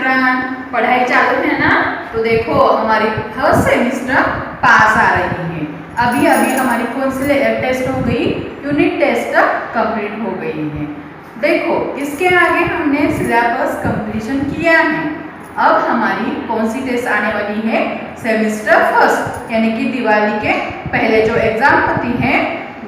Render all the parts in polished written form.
Children, पढ़ाई चालू है ना। तो देखो हमारी फर्स्ट सेमिस्टर पास आ रही है। अभी अभी हमारी कौन सी टेस्ट हो गई, यूनिट टेस्ट कंप्लीट हो गई है। देखो इसके आगे हमने सिलेबस कंप्लीशन किया है। अब हमारी कौन सी टेस्ट आने वाली है, सेमिस्टर फर्स्ट, यानी कि दिवाली के पहले जो एग्जाम होती है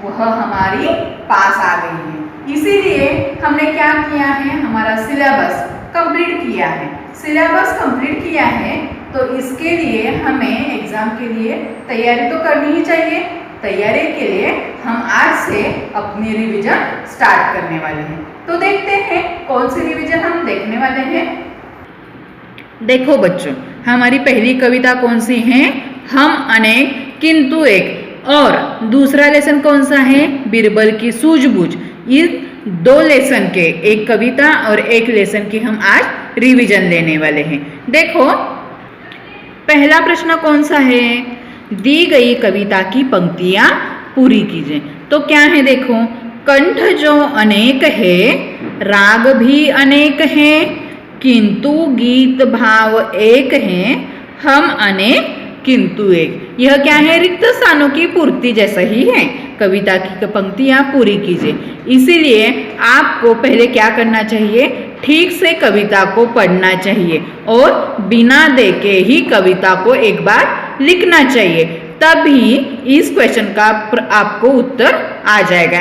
वह हमारी पास आ गई है। इसीलिए हमने क्या किया है, हमारा सिलेबस कंप्लीट किया है। सिलेबस कंप्लीट किया है तो इसके लिए हमें एग्जाम के लिए तैयारी तो करनी ही चाहिए। तैयारी के लिए हम आज से अपनी रिवीजन स्टार्ट करने वाले हैं। तो देखते हैं कौन सी रिवीजन हम देखने वाले हैं। देखो बच्चों, हमारी पहली कविता कौन सी है, हम अनेक किंतु एक। और दूसरा लेसन कौन सा है, बीरबल की सूझबूझ। ये दो लेसन के, एक कविता और एक लेसन की हम आज रिवीजन लेने वाले हैं। देखो पहला प्रश्न कौन सा है, दी गई कविता की पंक्तियां पूरी कीजिए। तो क्या है देखो, कंठ जो अनेक है, राग भी अनेक है, किंतु गीत भाव एक है, हम अनेक किंतु एक। यह क्या है, रिक्त स्थानों की पूर्ति जैसा ही है। कविता की पंक्तियां पूरी कीजिए। इसीलिए आपको पहले क्या करना चाहिए, ठीक से कविता को पढ़ना चाहिए और बिना देखे ही कविता को एक बार लिखना चाहिए। तभी इस क्वेश्चन का आपको उत्तर आ जाएगा,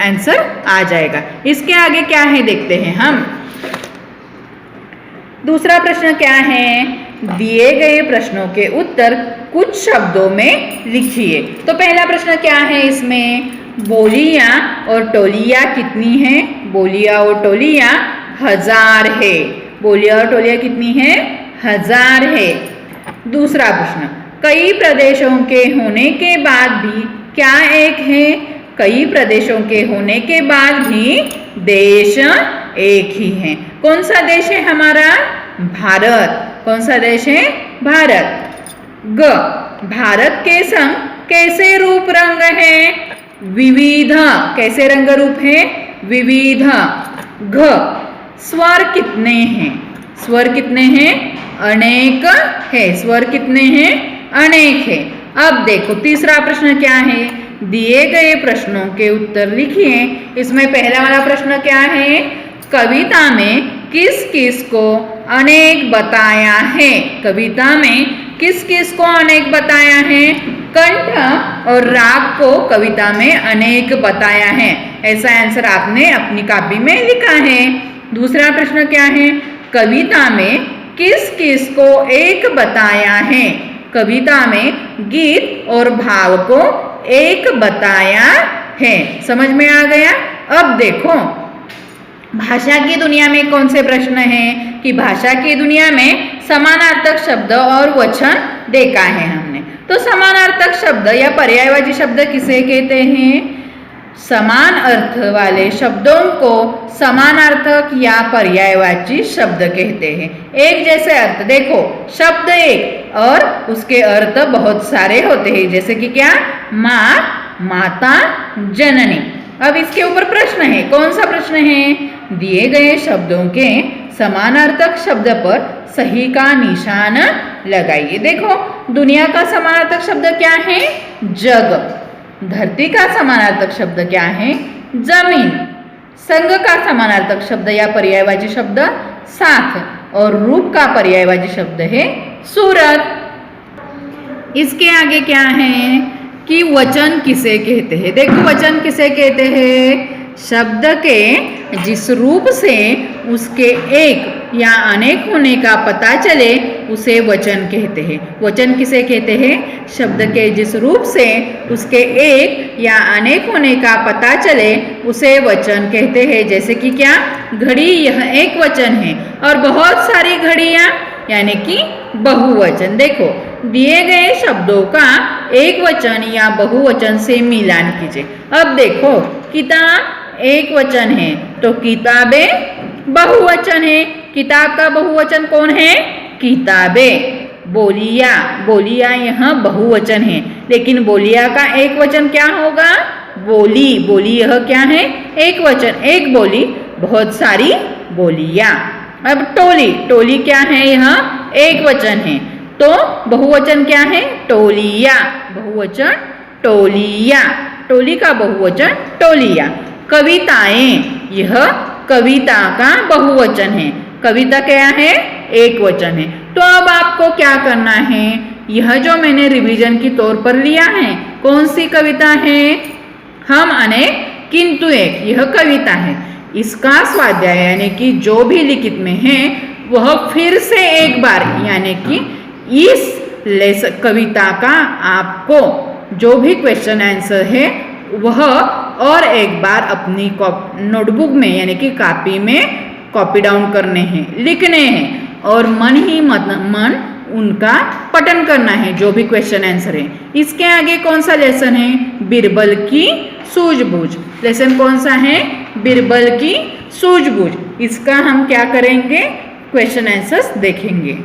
आंसर आ जाएगा। इसके आगे क्या है देखते हैं हम। दूसरा प्रश्न क्या है, दिए गए प्रश्नों के उत्तर कुछ शब्दों में लिखिए। तो पहला प्रश्न क्या है इसमें, बोलियां और टोलियां कितनी हैं, बोलियां और टोलियां 1000 है। बोलियां और टोलियां कितनी हैं, 1000 है। दूसरा प्रश्न, कई प्रदेशों के होने के बाद भी क्या एक है, कई प्रदेशों के होने के बाद भी देश एक ही है। कौन सा देश है हमारा, भारत। कौन सा देश है, भारत। ग, भारत के संग कैसे रूप रंग है, विविध। कैसे रंग रूप है, विविध। घ, स्वर कितने हैं, स्वर कितने हैं, अनेक है। स्वर कितने हैं, अनेक है। अब देखो तीसरा प्रश्न क्या है, दिए गए प्रश्नों के उत्तर लिखिए। इसमें पहला वाला प्रश्न क्या है, कविता में किस किस को अनेक बताया है। कविता में किस किस को अनेक बताया है, कंठ और राग को कविता में अनेक बताया है। ऐसा आंसर आपने अपनी कॉपी में लिखा है। दूसरा प्रश्न क्या है, कविता में किस किस को एक बताया है। कविता में गीत और भाव को एक बताया है। समझ में आ गया। अब देखो भाषा की दुनिया में कौन से प्रश्न हैं, कि भाषा की दुनिया में समानार्थक शब्द और वचन देखा है हमने। तो समानार्थक शब्द या पर्यायवाची शब्द किसे कहते हैं, समान अर्थ वाले शब्दों को समानार्थक या पर्यायवाची शब्द कहते हैं। एक जैसे अर्थ, देखो शब्द एक और उसके अर्थ बहुत सारे होते हैं, जैसे कि क्या, माँ, माता, जननी। अब इसके ऊपर प्रश्न है, कौन सा प्रश्न है, दिए गए शब्दों के समानार्थक शब्द पर सही का निशान लगाइए। देखो दुनिया का समानार्थक शब्द क्या है, जग। धरती का समानार्थक शब्द क्या है, जमीन। संग का समानार्थक शब्द या पर्यायवाची शब्द साथ। और रूप का पर्यायवाची शब्द है सूरत। इसके आगे क्या है कि वचन किसे कहते हैं। देखो वचन किसे कहते हैं, शब्द के जिस रूप से उसके एक या अनेक होने का पता चले उसे वचन कहते हैं। वचन किसे कहते हैं, शब्द के जिस रूप से उसके एक या अनेक होने का पता चले उसे वचन कहते हैं। जैसे कि क्या, घड़ी, यह एक वचन है और बहुत सारी घड़ियां यानी कि बहुवचन। देखो दिए गए शब्दों का एक वचन या बहुवचन से मिलान कीजिए। अब देखो किताब एक वचन है तो किताबें बहुवचन है। किताब का बहुवचन कौन है, किताबें। बोलिया, बोलिया यह बहुवचन है, लेकिन बोलिया का एक वचन क्या होगा, बोली। बोली यह क्या है, एक वचन। एक बोली, बहुत सारी बोलियां। अब टोली, टोली क्या है? यह एक वचन है। तो बहुवचन क्या है? टोलिया। बहुवचन टोलिया। टोली का बहुवचन टोलिया। कविताएं, यह कविता का बहुवचन है। कविता क्या है? एक वचन है। तो अब आपको क्या करना है? यह जो मैंने रिवीजन की तौर पर लिया है, कौन सी कविता है? हम अनेक किंतु एक, यह कविता है। इसका स्वाध्याय यानी कि जो भी लिखित में है वह फिर से एक बार यानी कि इस कविता का आपको जो भी क्वेश्चन आंसर है वह और एक बार अपनी नोटबुक में यानी कि कॉपी में कॉपी डाउन करने हैं, लिखने हैं और मन ही मन उनका पठन करना है जो भी क्वेश्चन आंसर है। इसके आगे कौन सा लेसन है? बिरबल की सूझबूझ। लेसन कौन सा है? बिरबल की सूझबूझ। इसका हम क्या करेंगे? क्वेश्चन आंसर्स देखेंगे।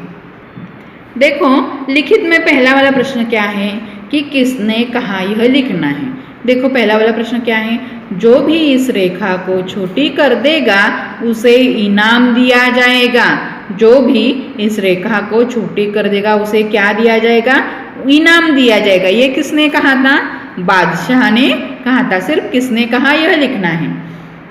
देखो लिखित में पहला वाला प्रश्न क्या है कि किसने कहा यह लिखना है। देखो पहला वाला प्रश्न क्या है? जो भी इस रेखा को छोटी कर देगा उसे इनाम दिया जाएगा। जो भी इस रेखा को छोटी कर देगा उसे क्या दिया जाएगा? इनाम दिया जाएगा। ये किसने कहा था? बादशाह ने कहा था। सिर्फ किसने कहा यह लिखना है।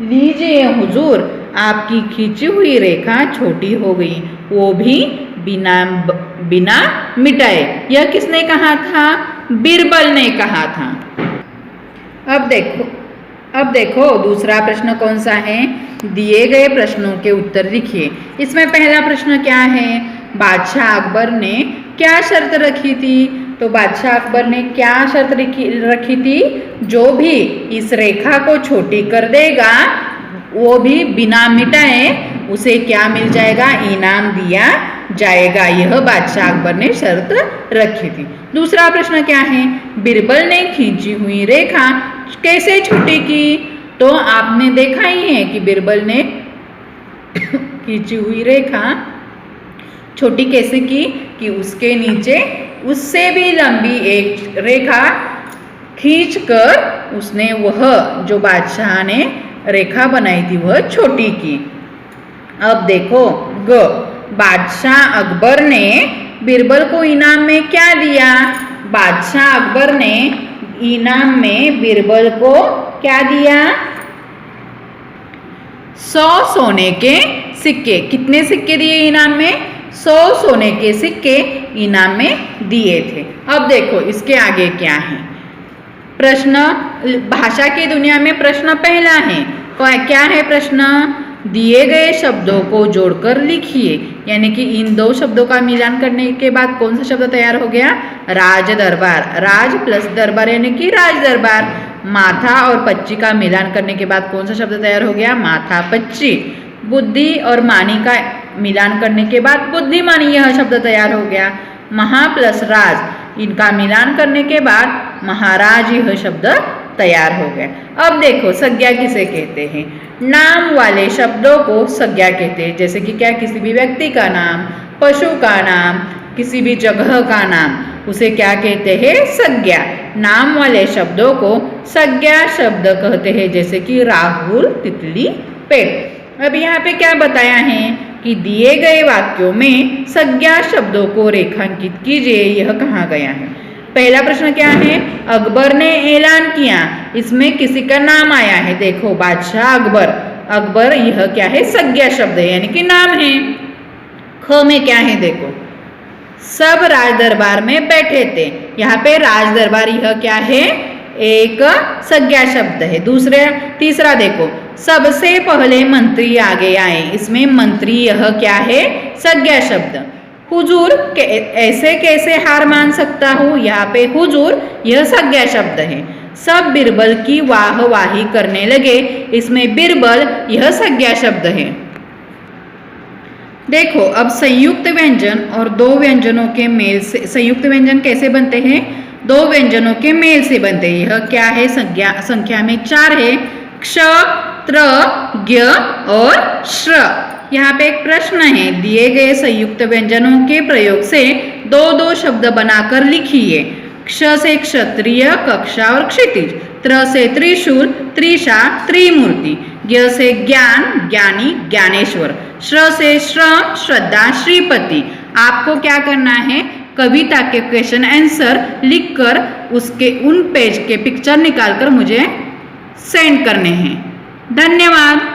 लीजिए हुजूर, आपकी खींची हुई रेखा छोटी हो गई, वो भी बिना मिटाए। यह किसने कहा था? बिरबल ने कहा था। अब देखो दूसरा प्रश्न कौन सा है? दिए गए प्रश्नों के उत्तर लिखिए। इसमें पहला प्रश्न क्या है? बादशाह अकबर ने क्या शर्त रखी थी? तो बादशाह अकबर ने क्या शर्त रखी थी? जो भी इस रेखा को छोटी कर देगा वो भी बिना मिटाए उसे क्या मिल जाएगा? इनाम दिया जाएगा। यह बादशाह अकबर ने शर्त रखी थी। दूसरा प्रश्न क्या है? बिरबल ने खींची हुई रेखा कैसे छोटी की? तो आपने देखा ही है कि बिरबल ने खींची हुई रेखा छोटी कैसे की कि उसके नीचे उससे भी लंबी एक रेखा खींचकर उसने वह जो बादशाह ने रेखा बनाई थी वह छोटी की। अब देखो बादशाह अकबर ने बिरबल को इनाम में क्या दिया? बादशाह अकबर ने इनाम में बिरबल को क्या दिया? 100 सोने के सिक्के। कितने सिक्के दिए इनाम में? 100 सोने के सिक्के इनाम में दिए थे। अब देखो इसके आगे क्या है? प्रश्न भाषा की दुनिया में प्रश्न पहला है। क्या है प्रश्न? दिए गए शब्दों को जोड़कर लिखिए। यानी कि इन दो शब्दों का मिलान करने के बाद कौन सा शब्द तैयार हो गया? राज दरबार। राज प्लस दरबार यानी कि राज दरबार। माथा और पच्ची का मिलान करने के बाद कौन सा शब्द तैयार हो गया? माथा पच्ची। बुद्धि और मानी का मिलान करने के बाद बुद्धिमानी यह शब्द तैयार हो गया। महा प्लस राज इनका मिलान करने के बाद महाराज यह शब्द तैयार हो गया। अब देखो संज्ञा किसे कहते हैं? नाम वाले शब्दों को संज्ञा कहते हैं। जैसे कि क्या? किसी भी व्यक्ति का नाम, पशु का नाम, किसी भी जगह का नाम, उसे क्या कहते हैं? संज्ञा। नाम वाले शब्दों को संज्ञा शब्द कहते हैं। जैसे कि राहुल, तितली, पेड़। अब यहाँ पे क्या बताया है कि दिए गए वाक्यों में संज्ञा शब्दों को रेखांकित कीजिए। यह कहाँ गया है? पहला प्रश्न क्या है? अकबर ने ऐलान किया। इसमें किसी का नाम आया है। देखो बादशाह अकबर। अकबर यह क्या है? संज्ञा शब्द है यानी कि नाम है। ख में क्या है? देखो सब राज दरबार में बैठे थे। यहाँ पे राज दरबार यह क्या है? एक संज्ञा शब्द है। तीसरा देखो सबसे पहले मंत्री आगे आए। इसमें मंत्री यह क्या है? संज्ञा शब्द। हुजूर ऐसे कैसे हार मान सकता हूँ? यहाँ पे हुजूर यह संज्ञा शब्द है। सब बिरबल की वाहवाही करने लगे। इसमें बिरबल यह संज्ञा शब्द है। देखो अब संयुक्त व्यंजन और दो व्यंजनों के मेल से, संयुक्त व्यंजन कैसे बनते हैं? दो व्यंजनों के मेल से बनते हैं। यह क्या है? संख्या में 4 है। क्ष, त्र, ज्ञ और श्र। यहाँ पे एक प्रश्न है। दिए गए संयुक्त व्यंजनों के प्रयोग से दो शब्द बनाकर लिखिए। क्ष से क्षत्रिय, कक्षा और क्षितिज। त्र से त्रिशूल, त्रिशा, त्रिमूर्ति। ज्ञ से ज्ञान, ज्ञानी, ज्ञानेश्वर। श्र से श्रम, श्रद्धा, श्रीपति। आपको क्या करना है, कविता के क्वेश्चन आंसर लिखकर उसके उन पेज के पिक्चर निकालकर मुझे सेंड करने हैं। धन्यवाद।